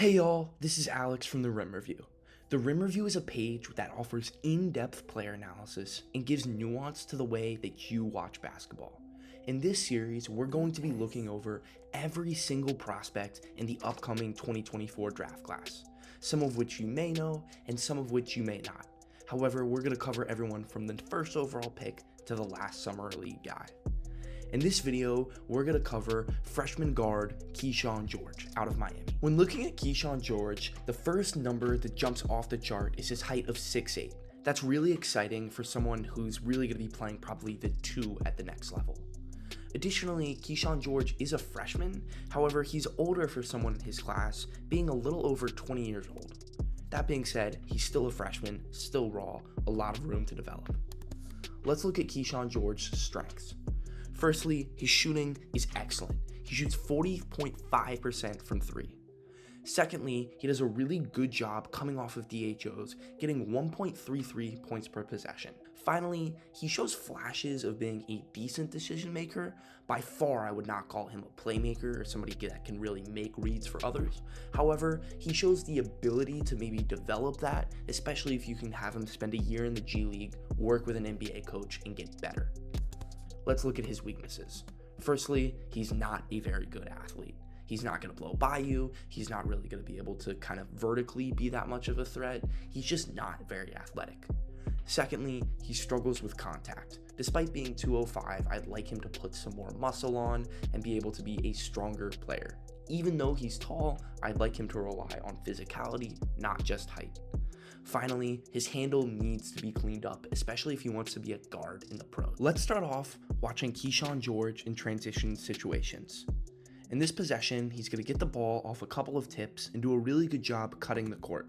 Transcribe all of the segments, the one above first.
Hey y'all, this is Alex from the Rim Review. The Rim Review is a page that offers in-depth player analysis and gives nuance to the way that you watch basketball. In this series, we're going to be looking over every single prospect in the upcoming 2024 draft class, some of which you may know and some of which you may not. However, we're going to cover everyone from the first overall pick to the last summer league guy. In this video, we're going to cover freshman guard Kyshawn George out of Miami. When looking at Kyshawn George, the first number that jumps off the chart is his height of 6'8". That's really exciting for someone who's really going to be playing probably the 2 at the next level. Additionally, Kyshawn George is a freshman, however, he's older for someone in his class, being a little over 20 years old. That being said, he's still a freshman, still raw, a lot of room to develop. Let's look at Kyshawn George's strengths. Firstly, his shooting is excellent. He shoots 40.5% from 3. Secondly, he does a really good job coming off of DHOs, getting 1.33 points per possession. Finally, he shows flashes of being a decent decision maker. By far, I would not call him a playmaker or somebody that can really make reads for others. However, he shows the ability to maybe develop that, especially if you can have him spend a year in the G League, work with an NBA coach, and get better. Let's look at his weaknesses. Firstly, he's not a very good athlete. He's not going to blow by you. He's not really going to be able to kind of vertically be that much of a threat. He's just not very athletic. Secondly, he struggles with contact. Despite being 205, I'd like him to put some more muscle on and be able to be a stronger player. Even though he's tall, I'd like him to rely on physicality, not just height. Finally, his handle needs to be cleaned up, especially if he wants to be a guard in the pros. Let's start off watching Kyshawn George in transition situations. In this possession, he's going to get the ball off a couple of tips and do a really good job cutting the court.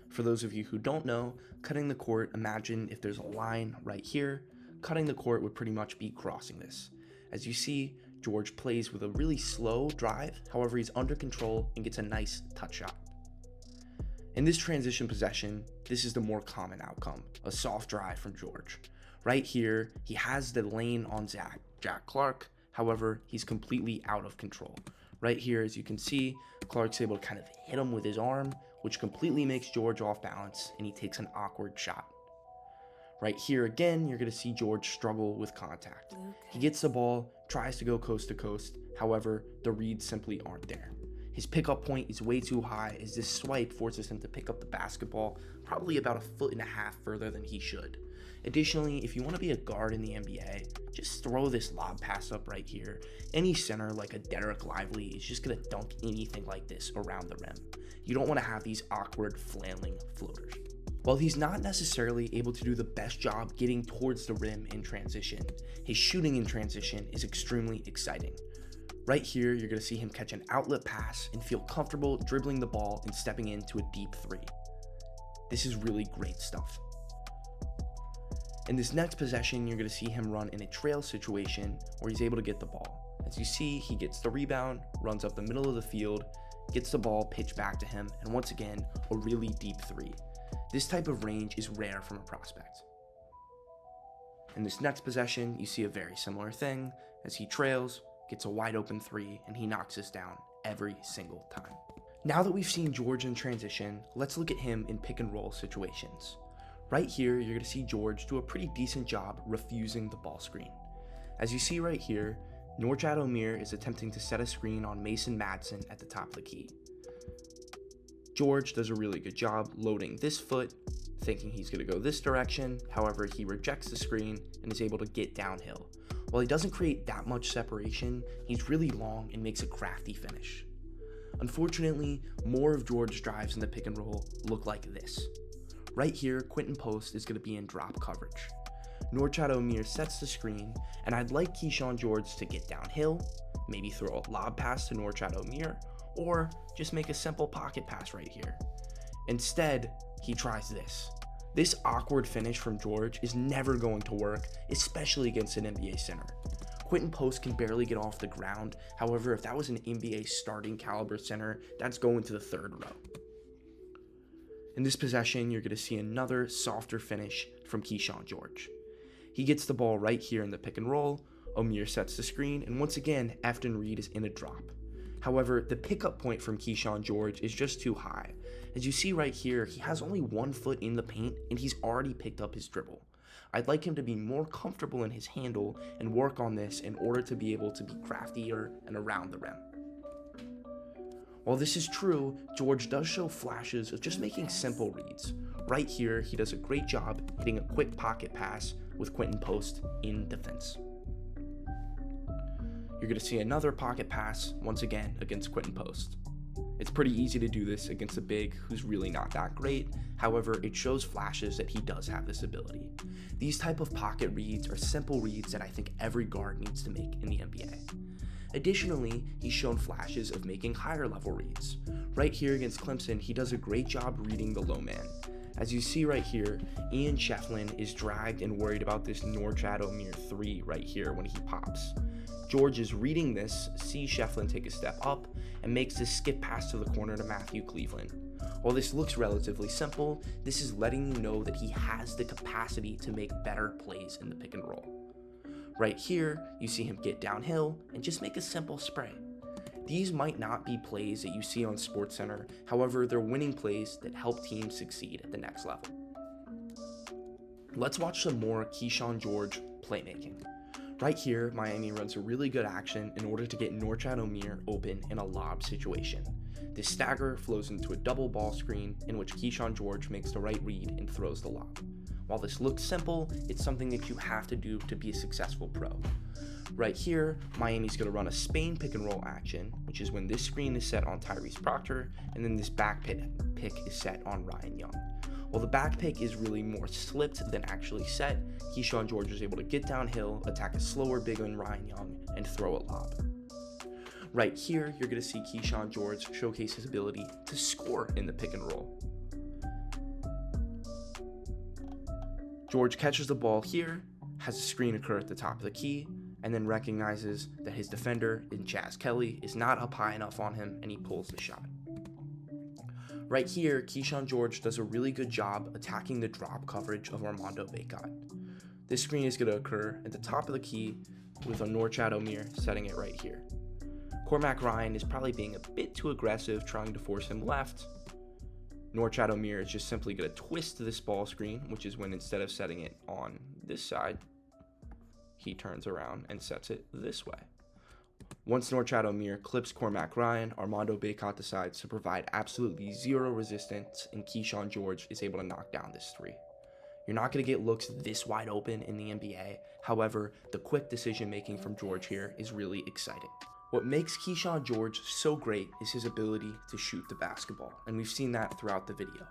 For those of you who don't know, cutting the court, imagine if there's a line right here. Cutting the court would pretty much be crossing this. As you see, George plays with a really slow drive, however he's under control and gets a nice touch shot. In this transition possession, this is the more common outcome, a soft drive from George. Right here, he has the lane on Jack Clark, however, he's completely out of control. Right here, as you can see, Clark's able to kind of hit him with his arm, which completely makes George off balance, and he takes an awkward shot. Right here again, you're going to see George struggle with contact. He gets the ball, tries to go coast to coast, however, the reads simply aren't there. His pickup point is way too high as this swipe forces him to pick up the basketball probably about 1.5 feet further than he should. Additionally, if you want to be a guard in the NBA, just throw this lob pass up right here. Any center like a Derek Lively is just going to dunk anything like this around the rim. You don't want to have these awkward flailing floaters. While he's not necessarily able to do the best job getting towards the rim in transition, his shooting in transition is extremely exciting. Right here, you're going to see him catch an outlet pass and feel comfortable dribbling the ball and stepping into a deep 3. This is really great stuff. In this next possession, you're going to see him run in a trail situation where he's able to get the ball. As you see, he gets the rebound, runs up the middle of the field, gets the ball pitched back to him, and once again, a really deep 3. This type of range is rare from a prospect. In this next possession, you see a very similar thing as he trails, gets a wide open 3, and he knocks this down every single time. Now that we've seen George in transition, let's look at him in pick and roll situations. Right here, you're going to see George do a pretty decent job refusing the ball screen. As you see right here, Norchad Omier is attempting to set a screen on Mason Madsen at the top of the key. George does a really good job loading this foot, thinking he's going to go this direction, however he rejects the screen and is able to get downhill. While he doesn't create that much separation, he's really long and makes a crafty finish. Unfortunately, more of George's drives in the pick and roll look like this. Right here, Quentin Post is going to be in drop coverage. Norchad Omier sets the screen, and I'd like Kyshawn George to get downhill, maybe throw a lob pass to Norchad Omier, or just make a simple pocket pass right here. Instead, he tries this. This awkward finish from George is never going to work, especially against an NBA center. Quentin Post can barely get off the ground, however, if that was an NBA starting caliber center, that's going to the 3rd row. In this possession, you're going to see another softer finish from Kyshawn George. He gets the ball right here in the pick and roll, Omier sets the screen, and once again, Efton Reed is in a drop. However, the pickup point from Kyshawn George is just too high. As you see right here, he has only 1 foot in the paint and he's already picked up his dribble. I'd like him to be more comfortable in his handle and work on this in order to be able to be craftier and around the rim. While this is true, George does show flashes of just making simple reads. Right here, he does a great job hitting a quick pocket pass with Quinton Post in defense. You're going to see another pocket pass once again against Quinton Post. It's pretty easy to do this against a big who's really not that great. However, it shows flashes that he does have this ability. These type of pocket reads are simple reads that I think every guard needs to make in the NBA. Additionally, he's shown flashes of making higher level reads. Right here against Clemson, he does a great job reading the low man. As you see right here, Ian Shefflin is dragged and worried about this Norchad-Omier 3 right here when he pops. George is reading this, sees Shefflin take a step up, and makes this skip pass to the corner to Matthew Cleveland. While this looks relatively simple, this is letting you know that he has the capacity to make better plays in the pick and roll. Right here, you see him get downhill and just make a simple spray. These might not be plays that you see on SportsCenter, however, they're winning plays that help teams succeed at the next level. Let's watch some more Kyshawn George playmaking. Right here, Miami runs a really good action in order to get Norchad-Omier open in a lob situation. This stagger flows into a double ball screen in which Kyshawn George makes the right read and throws the lob. While this looks simple, it's something that you have to do to be a successful pro. Right here, Miami's going to run a Spain pick and roll action, which is when this screen is set on Tyrese Proctor, and then this back pick is set on Ryan Young. While the back pick is really more slipped than actually set, Kyshawn George is able to get downhill, attack a slower big on Ryan Young, and throw a lob. Right here, you're going to see Kyshawn George showcase his ability to score in the pick and roll. George catches the ball here, has a screen occur at the top of the key, and then recognizes that his defender in Chaz Kelly is not up high enough on him, and he pulls the shot. Right here, Kyshawn George does a really good job attacking the drop coverage of Armando Bacot. This screen is going to occur at the top of the key with a Norchad-Omier setting it right here. Cormac Ryan is probably being a bit too aggressive, trying to force him left. Norchad-Omier is just simply going to twist this ball screen, which is when instead of setting it on this side, he turns around and sets it this way. Once Norchad-Omier clips Cormac Ryan, Armando Bacot decides to provide absolutely zero resistance, and Kyshawn George is able to knock down this 3. You're not going to get looks this wide open in the NBA, however, the quick decision making from George here is really exciting. What makes Kyshawn George so great is his ability to shoot the basketball, and we've seen that throughout the video.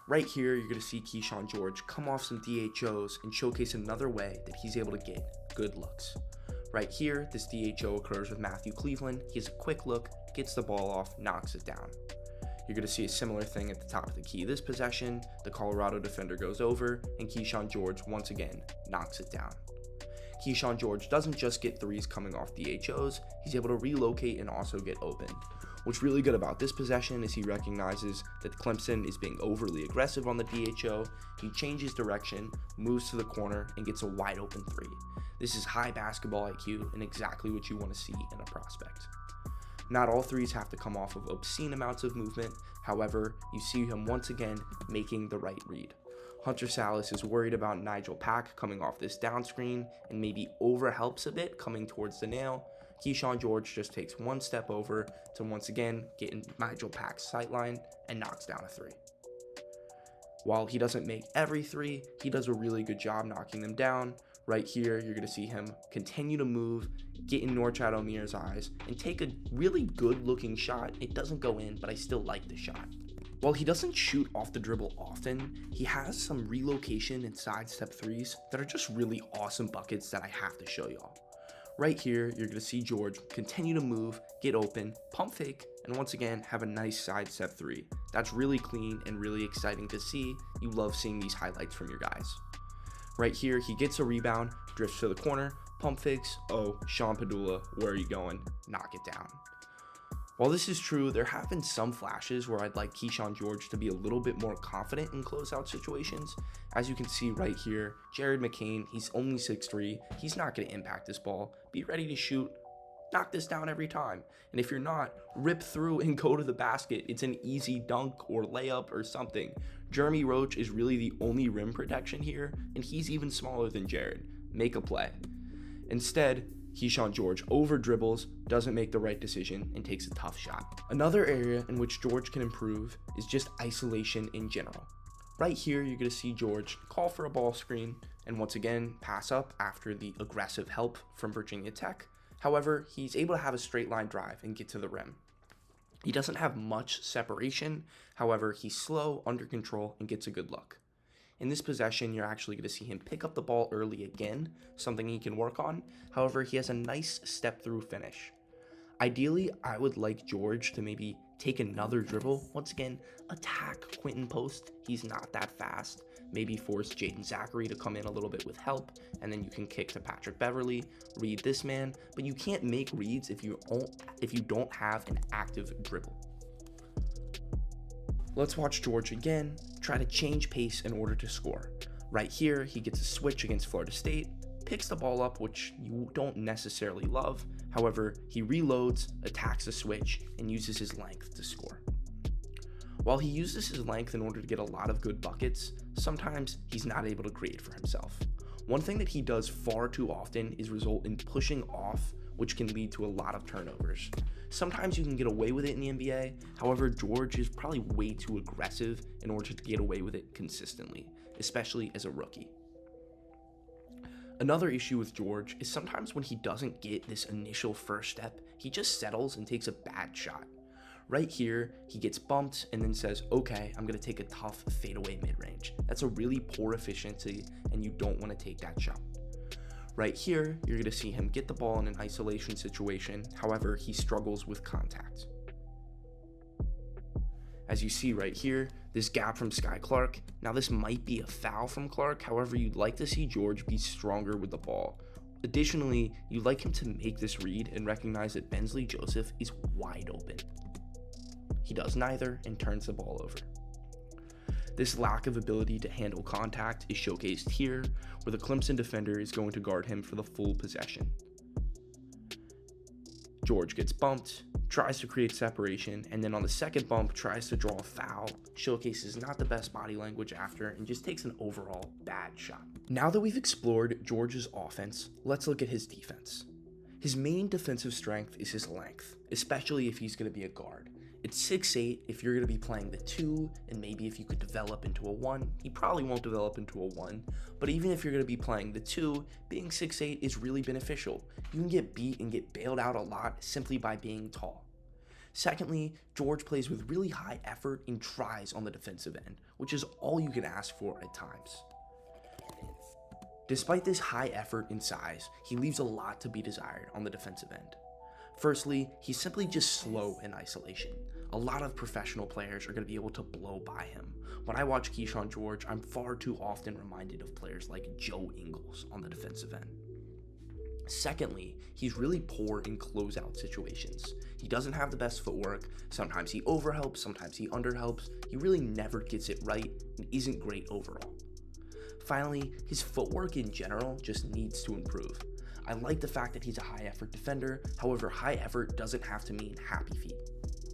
Right here, you're going to see Kyshawn George come off some DHOs and showcase another way that he's able to get good looks. Right here, this DHO occurs with Matthew Cleveland. He has a quick look, gets the ball off, knocks it down. You're going to see a similar thing at the top of the key this possession. The Colorado defender goes over, and Kyshawn George once again knocks it down. Kyshawn George doesn't just get threes coming off DHOs, he's able to relocate and also get open. What's really good about this possession is he recognizes that Clemson is being overly aggressive on the DHO, he changes direction, moves to the corner, and gets a wide open 3. This is high basketball IQ and exactly what you want to see in a prospect. Not all threes have to come off of obscene amounts of movement, however, you see him once again making the right read. Hunter Salas is worried about Nigel Pack coming off this down screen and maybe overhelps a bit coming towards the nail. Kyshawn George just takes one step over to once again get in Nigel Pack's sightline and knocks down a 3. While he doesn't make every 3, he does a really good job knocking them down. Right here, you're going to see him continue to move, get in Norchad-Omier's eyes, and take a really good looking shot. It doesn't go in, but I still like the shot. While he doesn't shoot off the dribble often, he has some relocation and sidestep 3s that are just really awesome buckets that I have to show y'all. Right here, you're going to see George continue to move, get open, pump fake, and once again have a nice sidestep 3. That's really clean and really exciting to see. You love seeing these highlights from your guys. Right here, he gets a rebound, drifts to the corner, pump fakes. Oh, Sean Padula, where are you going? Knock it down. While this is true, there have been some flashes where I'd like Kyshawn George to be a little bit more confident in closeout situations. As you can see right here, Jared McCain, he's only 6'3", he's not going to impact this ball. Be ready to shoot knock this down every time. And if you're not, rip through and go to the basket. It's an easy dunk or layup or something. Jeremy Roach is really the only rim protection here, and he's even smaller than Jared. Make a play. Instead, Kyshawn George over dribbles, doesn't make the right decision, and takes a tough shot. Another area in which George can improve is just isolation in general. Right here, you're going to see George call for a ball screen and once again pass up after the aggressive help from Virginia Tech. However, he's able to have a straight line drive and get to the rim. He doesn't have much separation. However, he's slow, under control, and gets a good look. In this possession, you're actually going to see him pick up the ball early again, something he can work on. However, he has a nice step-through finish. Ideally, I would like George to maybe take another dribble. Once again, attack Quentin Post. He's not that fast. Maybe force Jaden Zachary to come in a little bit with help, and then you can kick to Patrick Beverly, read this man. But you can't make reads if you don't have an active dribble. Let's watch George again try to change pace in order to score. Right here, he gets a switch against Florida State, picks the ball up, which you don't necessarily love. However, he reloads, attacks the switch, and uses his length to score. While he uses his length in order to get a lot of good buckets, sometimes he's not able to create for himself. One thing that he does far too often is result in pushing off, which can lead to a lot of turnovers. Sometimes you can get away with it in the NBA, however, George is probably way too aggressive in order to get away with it consistently, especially as a rookie. Another issue with George is sometimes when he doesn't get this initial first step, he just settles and takes a bad shot. Right here, he gets bumped and then says, okay, I'm going to take a tough fadeaway mid-range. That's a really poor efficiency, and you don't want to take that shot. Right here, you're going to see him get the ball in an isolation situation. However, he struggles with contact. As you see right here, this gap from Sky Clark. Now this might be a foul from Clark. However, you'd like to see George be stronger with the ball. Additionally, you'd like him to make this read and recognize that Bensley Joseph is wide open. He does neither and turns the ball over. This lack of ability to handle contact is showcased here, where the Clemson defender is going to guard him for the full possession. George gets bumped, tries to create separation, and then on the second bump tries to draw a foul, showcases not the best body language after, and just takes an overall bad shot. Now that we've explored George's offense, let's look at his defense. His main defensive strength is his length, especially if he's going to be a guard. It's 6'8" if you're going to be playing the 2, and maybe if you could develop into a 1. He probably won't develop into a 1, but even if you're going to be playing the 2, being 6'8" is really beneficial. You can get beat and get bailed out a lot simply by being tall. Secondly, George plays with really high effort and tries on the defensive end, which is all you can ask for at times. Despite this high effort and size, he leaves a lot to be desired on the defensive end. Firstly, he's simply just slow in isolation. A lot of professional players are going to be able to blow by him. When I watch Kyshawn George, I'm far too often reminded of players like Joe Ingles on the defensive end. Secondly, he's really poor in closeout situations. He doesn't have the best footwork. Sometimes he overhelps, sometimes he underhelps. He really never gets it right and isn't great overall. Finally, his footwork in general just needs to improve. I like the fact that he's a high effort defender, however, high effort doesn't have to mean happy feet.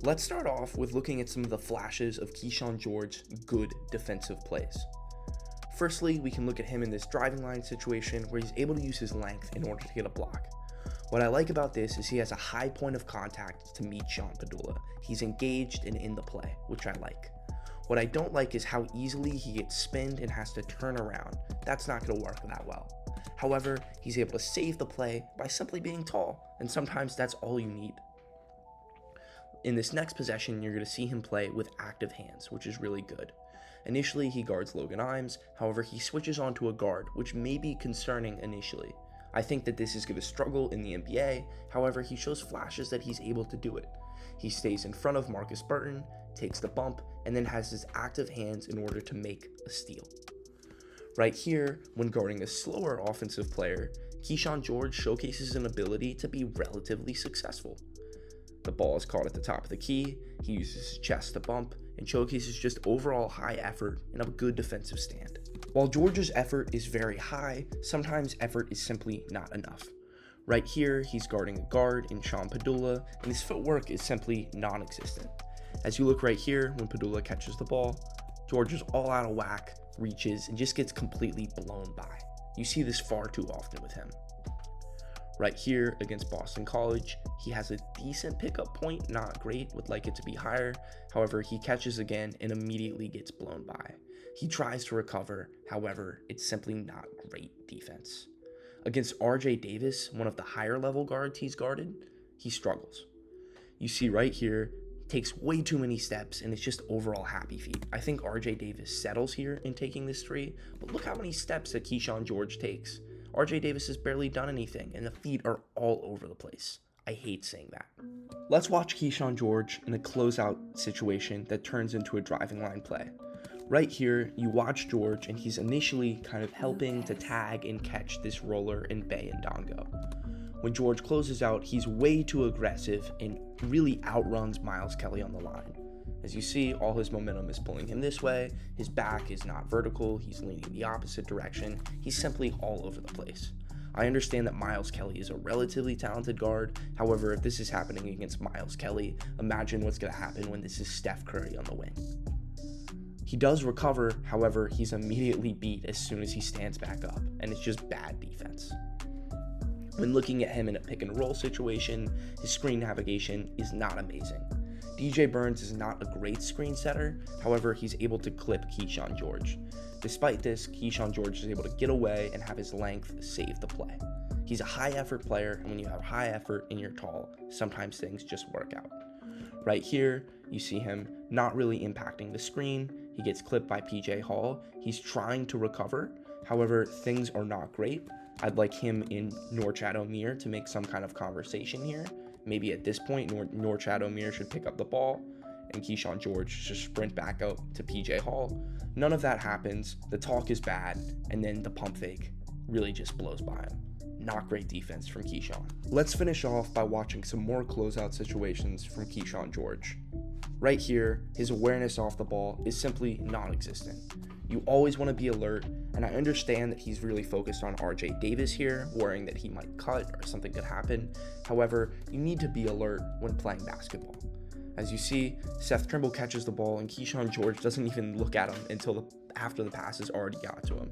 Let's start off with looking at some of the flashes of Kyshawn George's good defensive plays. Firstly, we can look at him in this driving line situation where he's able to use his length in order to get a block. What I like about this is he has a high point of contact to meet Sean Padula. He's engaged and in the play, which I like. What I don't like is how easily he gets spinned and has to turn around. That's not going to work that well. However, he's able to save the play by simply being tall, and sometimes that's all you need. In this next possession, you're going to see him play with active hands, which is really good. Initially, he guards Logan Imes, however, he switches onto a guard, which may be concerning initially. I think that this is going to struggle in the NBA, however, he shows flashes that he's able to do it. He stays in front of Marcus Burton, takes the bump, and then has his active hands in order to make a steal. Right here, when guarding a slower offensive player, Kyshawn George showcases an ability to be relatively successful. The ball is caught at the top of the key, he uses his chest to bump, and showcases just overall high effort and a good defensive stand. While George's effort is very high, sometimes effort is simply not enough. Right here, he's guarding a guard in Sean Padula, and his footwork is simply non-existent. As you look right here, when Padula catches the ball, George is all out of whack, reaches, and just gets completely blown by. You see this far too often with him. Right here against Boston College, he has a decent pickup point, not great, would like it to be higher. However, he catches again and immediately gets blown by. He tries to recover, however, it's simply not great defense. Against RJ Davis, one of the higher level guards he's guarded, he struggles. You see right here, takes way too many steps, and it's just overall happy feet. I think RJ Davis settles here in taking this three, but look how many steps that Kyshawn George takes. RJ Davis has barely done anything, and the feet are all over the place. I hate saying that. Let's watch Kyshawn George in a closeout situation that turns into a driving line play. Right here, you watch George, and he's initially kind of helping to tag and catch this roller in Bay and Dongo. When George closes out, he's way too aggressive and really outruns Miles Kelly on the line. As you see, all his momentum is pulling him this way, his back is not vertical, he's leaning the opposite direction, he's simply all over the place. I understand that Miles Kelly is a relatively talented guard, however, if this is happening against Miles Kelly, imagine what's going to happen when this is Steph Curry on the wing. He does recover, however, he's immediately beat as soon as he stands back up, and it's just bad defense. When looking at him in a pick and roll situation, his screen navigation is not amazing. DJ Burns is not a great screen setter, however, he's able to clip Kyshawn George. Despite this, Kyshawn George is able to get away and have his length save the play. He's a high effort player, and when you have high effort and you're tall, sometimes things just work out. Right here, you see him not really impacting the screen. He gets clipped by PJ Hall. He's trying to recover. However, things are not great. I'd like him in Norchad Omier to make some kind of conversation here. Maybe at this point, Norchad Omier should pick up the ball and Kyshawn George should sprint back out to PJ Hall. None of that happens. The talk is bad, and then the pump fake really just blows by him. Not great defense from Kyshawn. Let's finish off by watching some more closeout situations from Kyshawn George. Right here, his awareness off the ball is simply non-existent. You always want to be alert, and I understand that he's really focused on RJ Davis here, worrying that he might cut or something could happen. However, you need to be alert when playing basketball. As you see, Seth Trimble catches the ball, and Kyshawn George doesn't even look at him until after the pass has already got to him.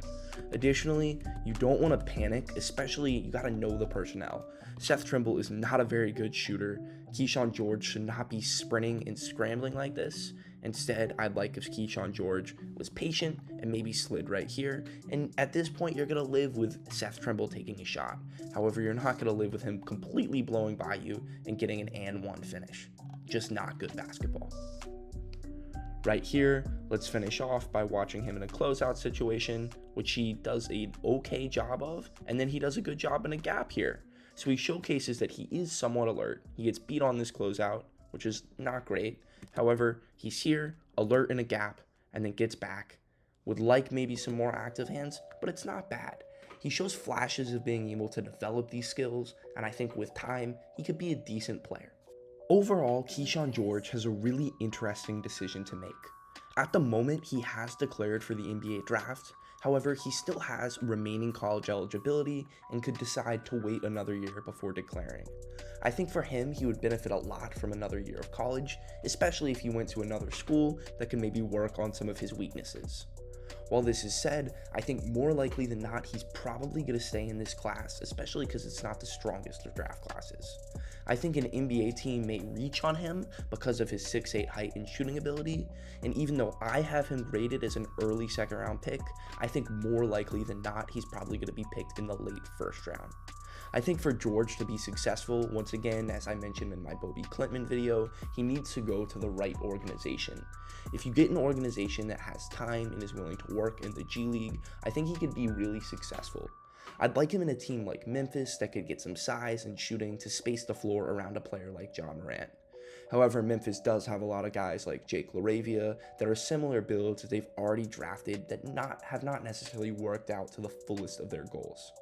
Additionally, you don't want to panic, especially you got to know the personnel. Seth Trimble is not a very good shooter. Kyshawn George should not be sprinting and scrambling like this. Instead, I'd like if Kyshawn George was patient and maybe slid right here. And at this point, you're going to live with Seth Trimble taking a shot. However, you're not going to live with him completely blowing by you and getting an and one finish. Just not good basketball. Right here, let's finish off by watching him in a closeout situation, which he does an okay job of, and then he does a good job in a gap here. So he showcases that he is somewhat alert. He gets beat on this closeout, which is not great. However, he's here, alert in a gap, and then gets back. Would like maybe some more active hands, but it's not bad. He shows flashes of being able to develop these skills, and I think with time, he could be a decent player. Overall, Kyshawn George has a really interesting decision to make. At the moment, he has declared for the NBA draft. However, he still has remaining college eligibility and could decide to wait another year before declaring. I think for him, he would benefit a lot from another year of college, especially if he went to another school that could maybe work on some of his weaknesses. While this is said, I think more likely than not, he's probably going to stay in this class, especially because it's not the strongest of draft classes. I think an NBA team may reach on him because of his 6'8" height and shooting ability, and even though I have him graded as an early second round pick, I think more likely than not, he's probably going to be picked in the late first round. I think for George to be successful, once again, as I mentioned in my Bobby Klintman video, he needs to go to the right organization. If you get an organization that has time and is willing to work in the G League, I think he could be really successful. I'd like him in a team like Memphis that could get some size and shooting to space the floor around a player like John Morant. However, Memphis does have a lot of guys like Jake LaRavia that are similar builds that they've already drafted that have not necessarily worked out to the fullest of their goals.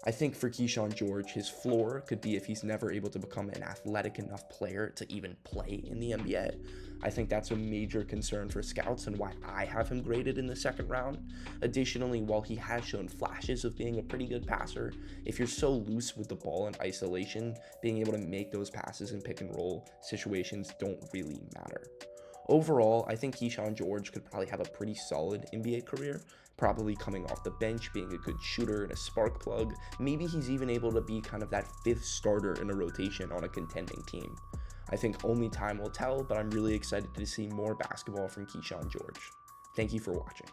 I think for Kyshawn George, his floor could be if he's never able to become an athletic enough player to even play in the NBA. I think that's a major concern for scouts and why I have him graded in the second round. Additionally, while he has shown flashes of being a pretty good passer, if you're so loose with the ball in isolation, being able to make those passes in pick and roll situations don't really matter. Overall, I think Kyshawn George could probably have a pretty solid NBA career, probably coming off the bench, being a good shooter and a spark plug. Maybe he's even able to be kind of that fifth starter in a rotation on a contending team. I think only time will tell, but I'm really excited to see more basketball from Kyshawn George. Thank you for watching.